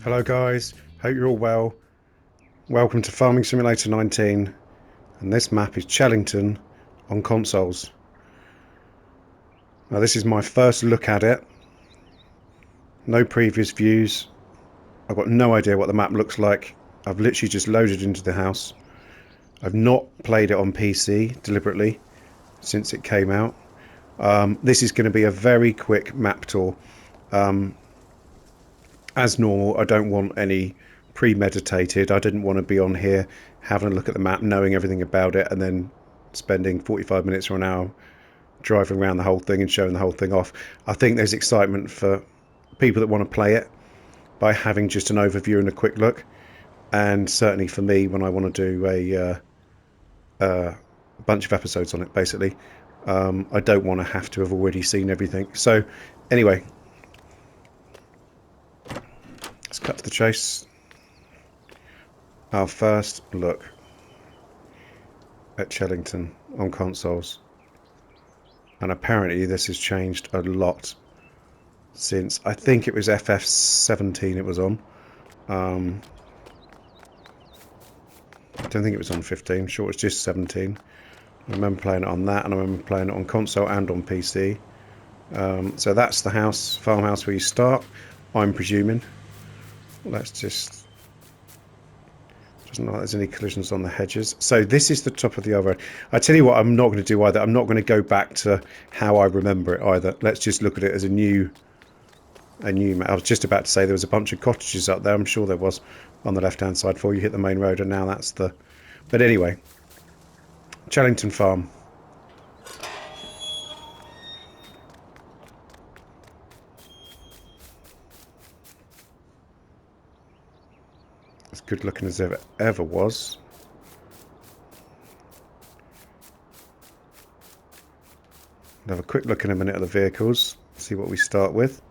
Hello guys, hope you're all well. Welcome to Farming Simulator 19, and this map is Chellington on consoles. Now this is my first look at it. No previous views. I've got no idea what the map looks like. I've literally just loaded into the house. I've not played it on PC deliberately since it came out. This is going to be a very quick map tour. As normal, I don't want any premeditated. I didn't want to be on here having a look at the map, knowing everything about it, and then spending 45 minutes or an hour driving around the whole thing and showing the whole thing off. I think there's excitement for people that want to play it by having just an overview and a quick look, and certainly for me when I want to do a bunch of episodes on it, basically. I don't want to have to have already seen everything. So anyway, let's cut to the chase. Our first look at Chellington on consoles, and apparently this has changed a lot since, I think it was FF17 it was on. I don't think it was on 15, sure it was just 17. I remember playing it on that, and I remember playing it on console and on PC. So that's the house, farmhouse where you start, I'm presuming. Let's just... doesn't look like there's any collisions on the hedges. So this is the top of the other road. I tell you what I'm not going to do either. I'm not going to go back to how I remember it either. Let's just look at it as a new map. I was just about to say there was a bunch of cottages up there. I'm sure there was on the left hand side before you hit the main road, and now that's the... But anyway, Chellington Farm. As good looking as it ever was. We'll have a quick look in a minute at the vehicles, see what we start with.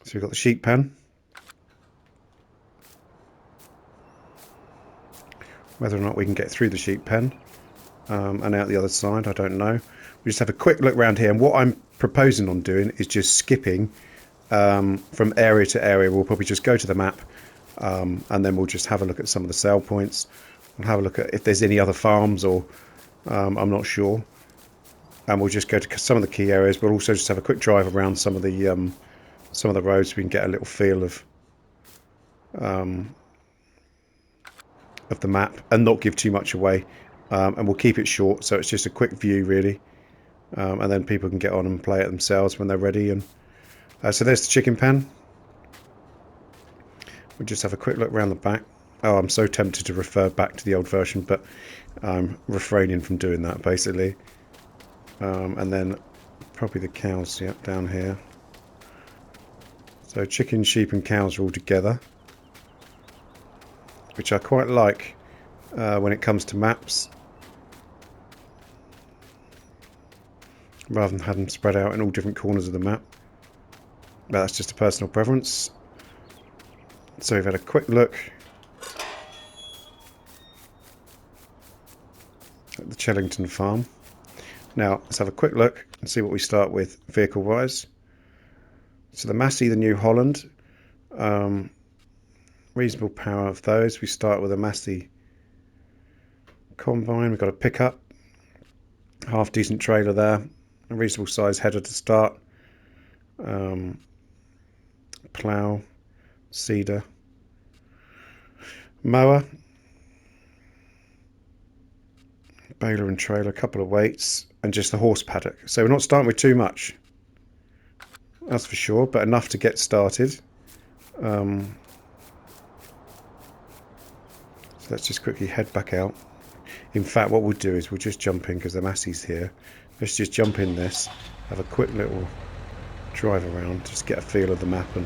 So we've got the sheep pen. Whether or not we can get through the sheep pen and out the other side, I don't know. We just have a quick look around here, and what I'm proposing on doing is just skipping from area to area. We'll probably just go to the map, and then we'll just have a look at some of the sale points. We'll have a look at if there's any other farms, or I'm not sure. And we'll just go to some of the key areas. We'll also just have a quick drive around some of the roads so we can get a little feel of the map and not give too much away. And we'll keep it short, so it's just a quick view really, and then people can get on and play it themselves when they're ready. And so there's the chicken pen. We'll just have a quick look around the back. Oh, I'm so tempted to refer back to the old version, but I'm refraining from doing that basically. And then probably the cows, yep, down here. So chickens, sheep and cows are all together, which I quite like when it comes to maps, rather than have them spread out in all different corners of the map. But that's just a personal preference. So we've had a quick look at the Chellington farm. Now let's have a quick look and see what we start with vehicle wise. So the Massey, the New Holland, reasonable power of those. We start with a Massey combine. We've got a pickup, half decent trailer there, a reasonable size header to start, plough, seeder, mower, baler and trailer, a couple of weights, and just the horse paddock. So we're not starting with too much, that's for sure, but enough to get started. So let's just quickly head back out. In fact, what we'll do is we'll just jump in because the Massey's here. Let's just jump in this, have a quick little drive around, just get a feel of the map and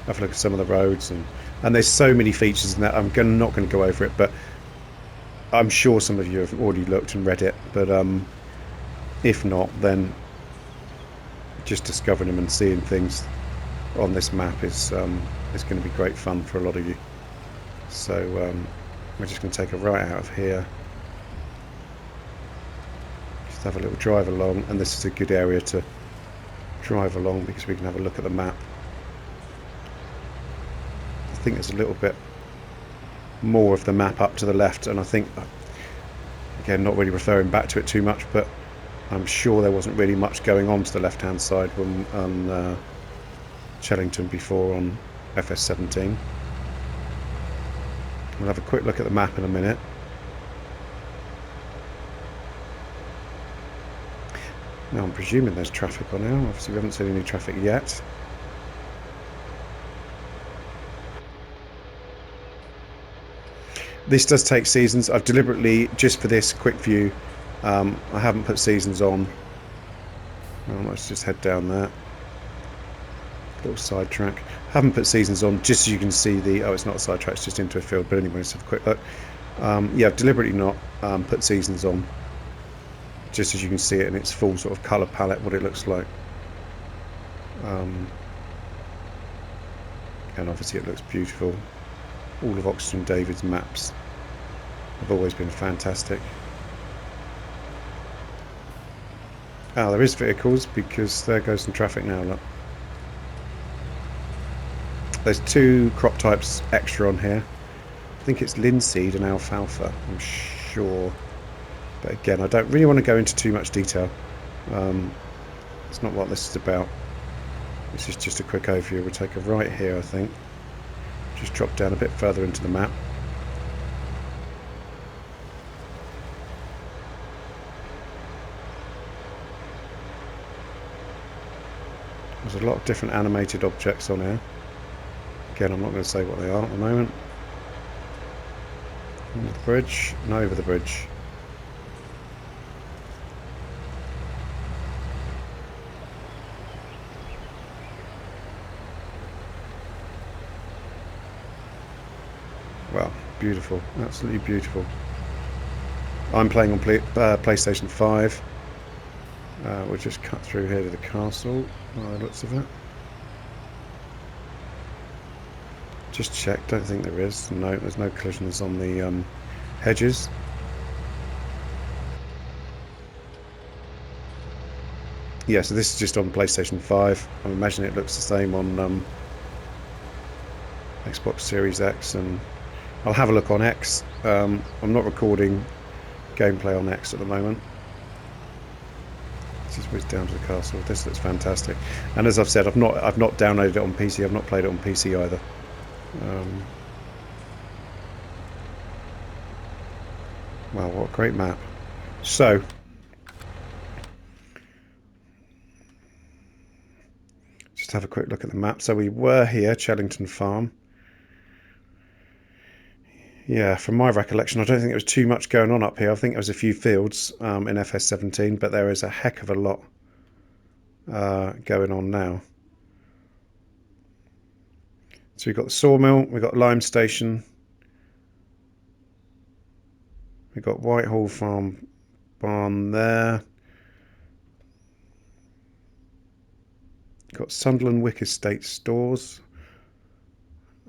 have a look at some of the roads. And there's so many features in that, I'm not going to go over it, but I'm sure some of you have already looked and read it. But if not, then just discovering them and seeing things on this map is going to be great fun for a lot of you. So we're just going to take a right out of here, just have a little drive along, and this is a good area to drive along because we can have a look at the map. I think there's a little bit more of the map up to the left, and I think, again, not really referring back to it too much, but I'm sure there wasn't really much going on to the left hand side when on Chellington before on FS17. We'll have a quick look at the map in a minute. Now I'm presuming there's traffic on now. Obviously we haven't seen any traffic yet. This does take seasons. I've deliberately, just for this quick view, I haven't put seasons on. Let's just head down there. Little sidetrack. Haven't put seasons on just so you can see the... Oh, it's not a sidetrack, it's just into a field. But anyway, let's have a quick look. Yeah, I've deliberately not put seasons on, just as you can see it in its full sort of colour palette, what it looks like. And obviously it looks beautiful. All of Oxygen David's maps have always been fantastic. Ah, there is vehicles because there goes some traffic now, look. There's 2 crop types extra on here. I think it's linseed and alfalfa, I'm sure. But again, I don't really want to go into too much detail. It's not what this is about. This is just a quick overview. We'll take a right here, I think. Just drop down a bit further into the map. There's a lot of different animated objects on here. Again, I'm not going to say what they are at the moment. Under the bridge and over the bridge. Well, beautiful, absolutely beautiful. I'm playing on PlayStation 5. We'll just cut through here to the castle, by the looks of it. Just check, don't think there is. No, there's no collisions on the hedges. Yeah, so this is just on PlayStation 5. I imagine it looks the same on Xbox Series X, and I'll have a look on X. I'm not recording gameplay on X at the moment. Let's just whiz down to the castle. This looks fantastic. And as I've said, I've not downloaded it on PC. I've not played it on PC either. Wow, what a great map. So, just have a quick look at the map. So we were here, Chellington Farm. Yeah, from my recollection, I don't think there was too much going on up here. I think there was a few fields in FS17, but there is a heck of a lot going on now. So we've got the sawmill, we've got lime station, we've got Whitehall Farm barn there. We've got Sunderland Wick Estate stores.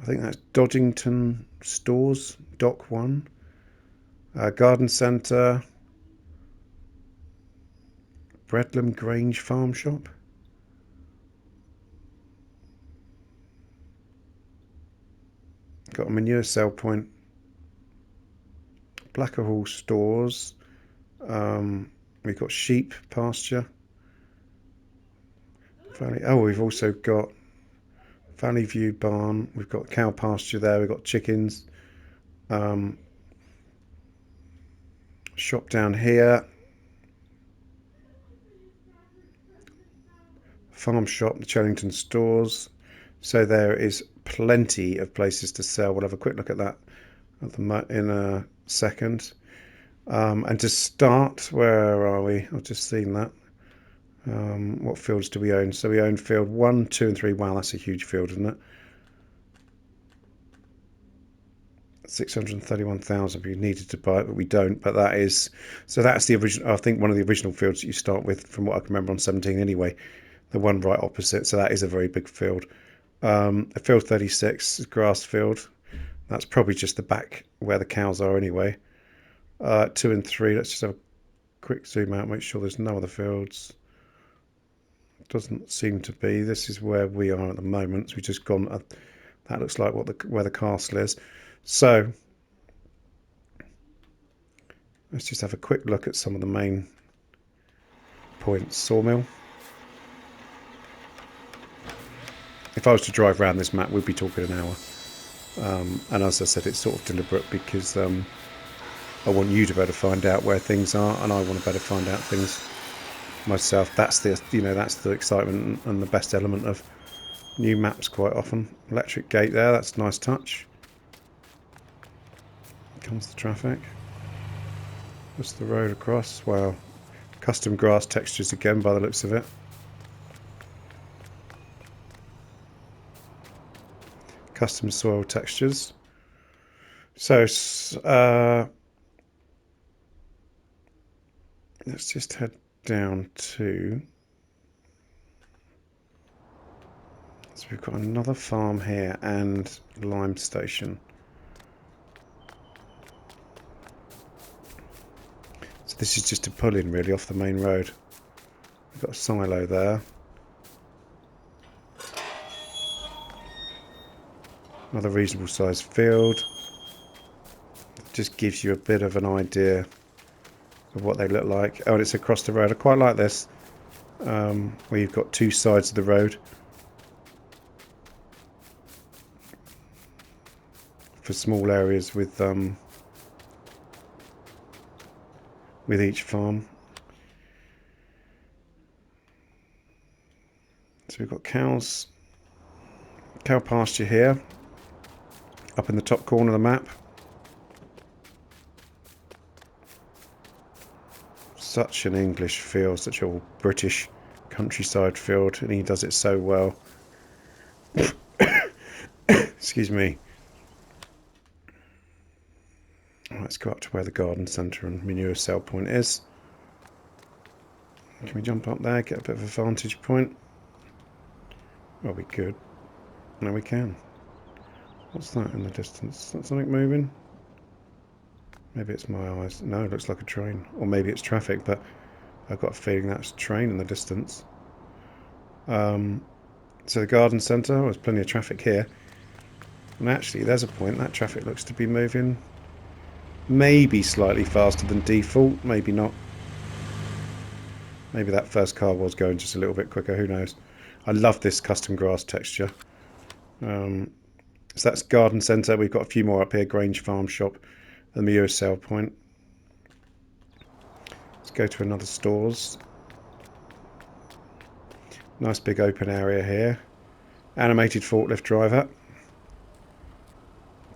I think that's Dodgington Stores, Dock 1. Garden Centre. Bredlam Grange Farm Shop. Got a manure sale point. Blackerhall Stores. We've got sheep pasture. We've also got Valley View Barn. We've got cow pasture there. We've got chickens. Shop down here. Farm shop, the Chellington stores. So there is plenty of places to sell. We'll have a quick look at that in a second. And to start, where are we? I've just seen that. What fields do we own? So we own field 1, 2 and 3. Wow, that's a huge field, isn't it? 631,000 if you needed to buy it, but we don't. But that is, so that's the original, I think one of the original fields that you start with, from what I can remember on 17 anyway, the one right opposite. So that is a very big field. Field 36 is grass field. That's probably just the back where the cows are anyway. 2 and 3, let's just have a quick zoom out, make sure there's no other fields. Doesn't seem to be. This is where we are at the moment. So we've just gone. That looks like where the castle is. So let's just have a quick look at some of the main points. Sawmill. If I was to drive around this map, we'd be talking an hour. And as I said, it's sort of deliberate because I want you to be able to find out where things are, and I want to be able to find out things myself. That's the that's the excitement and the best element of new maps quite often. Electric gate there, that's a nice touch. Comes the traffic. Just the road across. Wow. Custom grass textures again by the looks of it. Custom soil textures. So let's just head down to... So we've got another farm here and lime station. So this is just a pull-in really off the main road. We've got a silo there. Another reasonable sized field. Just gives you a bit of an idea of what they look like. Oh, and it's across the road. I quite like this, where you've got two sides of the road for small areas with each farm. So we've got cows, cow pasture here, up in the top corner of the map. Such an English feel, such a British countryside field, and he does it so well. Excuse me. Let's go up to where the garden centre and manure sell point is. Can we jump up there, get a bit of a vantage point? Well, we could. No, we can. What's that in the distance? Is that something moving? Maybe it's my eyes. No, it looks like a train. Or maybe it's traffic, but I've got a feeling that's a train in the distance. So the garden centre, there's plenty of traffic here. And actually, there's a point. That traffic looks to be moving maybe slightly faster than default. Maybe not. Maybe that first car was going just a little bit quicker. Who knows? I love this custom grass texture. So that's garden centre. We've got a few more up here. Grange Farm Shop. The manure sale point. Let's go to another stores. Nice big open area here. Animated forklift driver.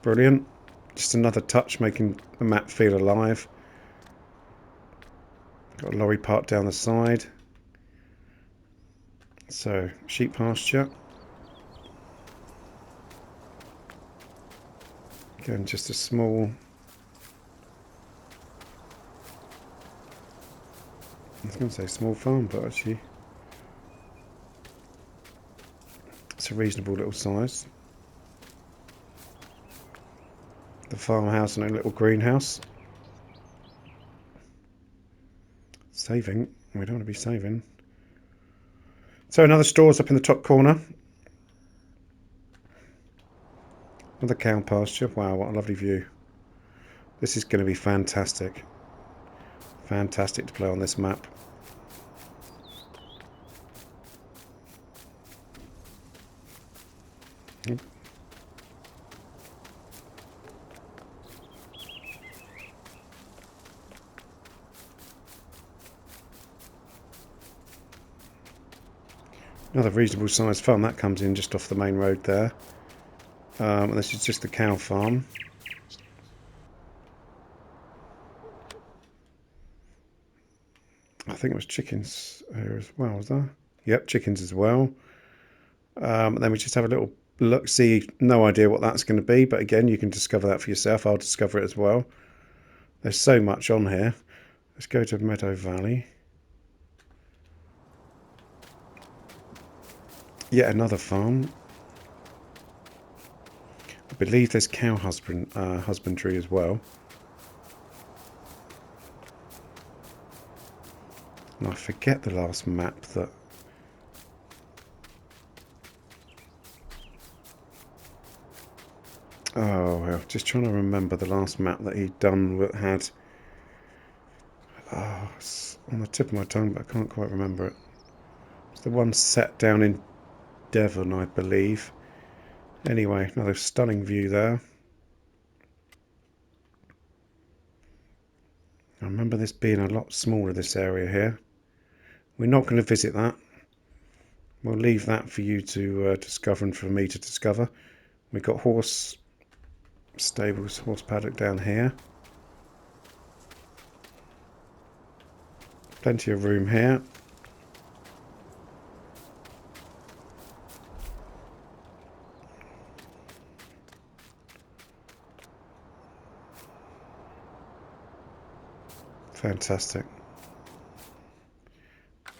Brilliant. Just another touch making the map feel alive. Got a lorry parked down the side. So, sheep pasture. Again, just a small... I was going to say small farm, but actually it's a reasonable little size. The farmhouse and a little greenhouse. Saving. We don't want to be saving. So another store's up in the top corner. Another cow pasture. Wow, what a lovely view. This is going to be fantastic. Fantastic to play on this map. Another reasonable sized farm that comes in just off the main road there. And this is just the cow farm. I think it was chickens here as well, was there? Yep, chickens as well. And then we just have a little look, see, no idea what that's going to be, but again, you can discover that for yourself. I'll discover it as well. There's so much on here. Let's go to Meadow Valley. Yet another farm. I believe there's cow husbandry as well. And I forget the last map that Oh, I'm just trying to remember the last map that he'd done that had... Oh, it's on the tip of my tongue, but I can't quite remember it. It's the one set down in Devon, I believe. Anyway, another stunning view there. I remember this being a lot smaller, this area here. We're not going to visit that. We'll leave that for you to discover and for me to discover. We've got horse stables, horse paddock down here. Plenty of room here. Fantastic.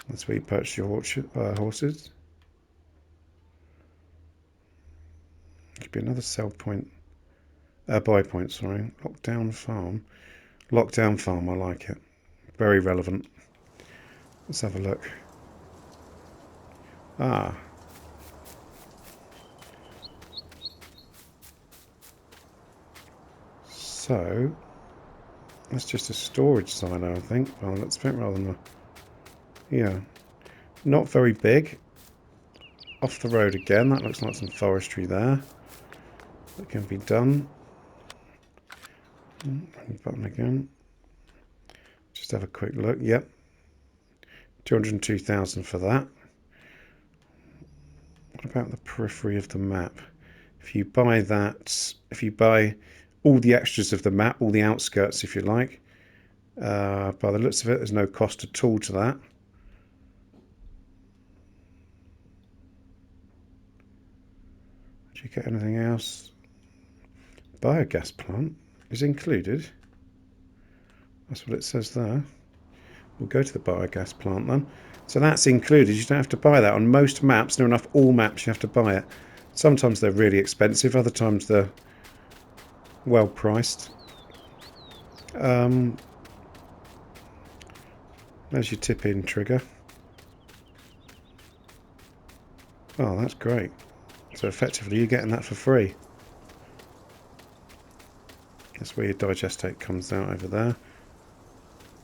That's where you purchase your horses. Could be another sell point. Buy point, sorry. Lockdown farm. Lockdown farm, I like it. Very relevant. Let's have a look. Ah. So, that's just a storage silo, I think. Well, let's fit rather than a... Yeah. Not very big. Off the road again. That looks like some forestry there. That can be done. Button again. Just have a quick look. Yep. 202,000 for that. What about the periphery of the map? If you buy that, if you buy all the extras of the map, all the outskirts if you like, by the looks of it, there's no cost at all to that. Did you get anything else? Biogas plant is included. That's what it says there. We'll go to the biogas plant then. So that's included. You don't have to buy that. On most maps, near enough all maps, you have to buy it. Sometimes they're really expensive. Other times they're well priced. There's your tip-in trigger. Oh, that's great. So effectively you're getting that for free. That's where your digestate comes out over there.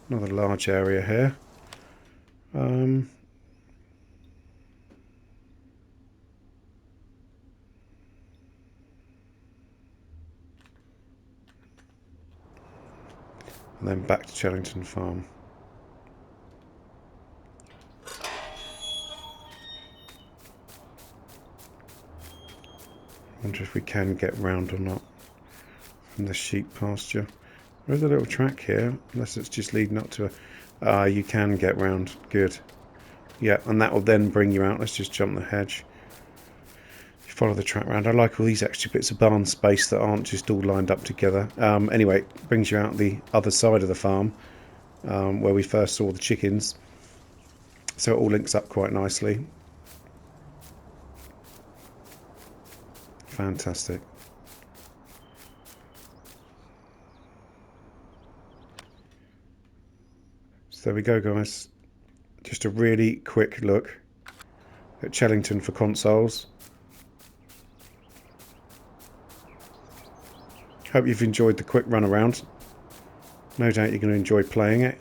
Another large area here. And then back to Chellington Farm. Wonder if we can get round or not from the sheep pasture. There is a little track here, unless it's just leading up to a... you can get round. Good. Yeah, and that will then bring you out. Let's just jump the hedge. You follow the track round. I like all these extra bits of barn space that aren't just all lined up together. Anyway, it brings you out the other side of the farm, where we first saw the chickens. So it all links up quite nicely. Fantastic. So there we go, guys. Just a really quick look at Chellington for consoles. Hope you've enjoyed the quick run around. No doubt you're going to enjoy playing it.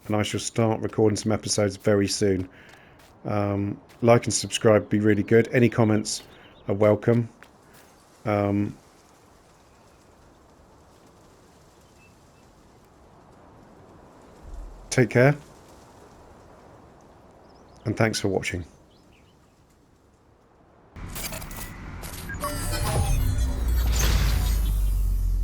And I shall start recording some episodes very soon. Like and subscribe would be really good. Any comments are welcome. Take care. And thanks for watching.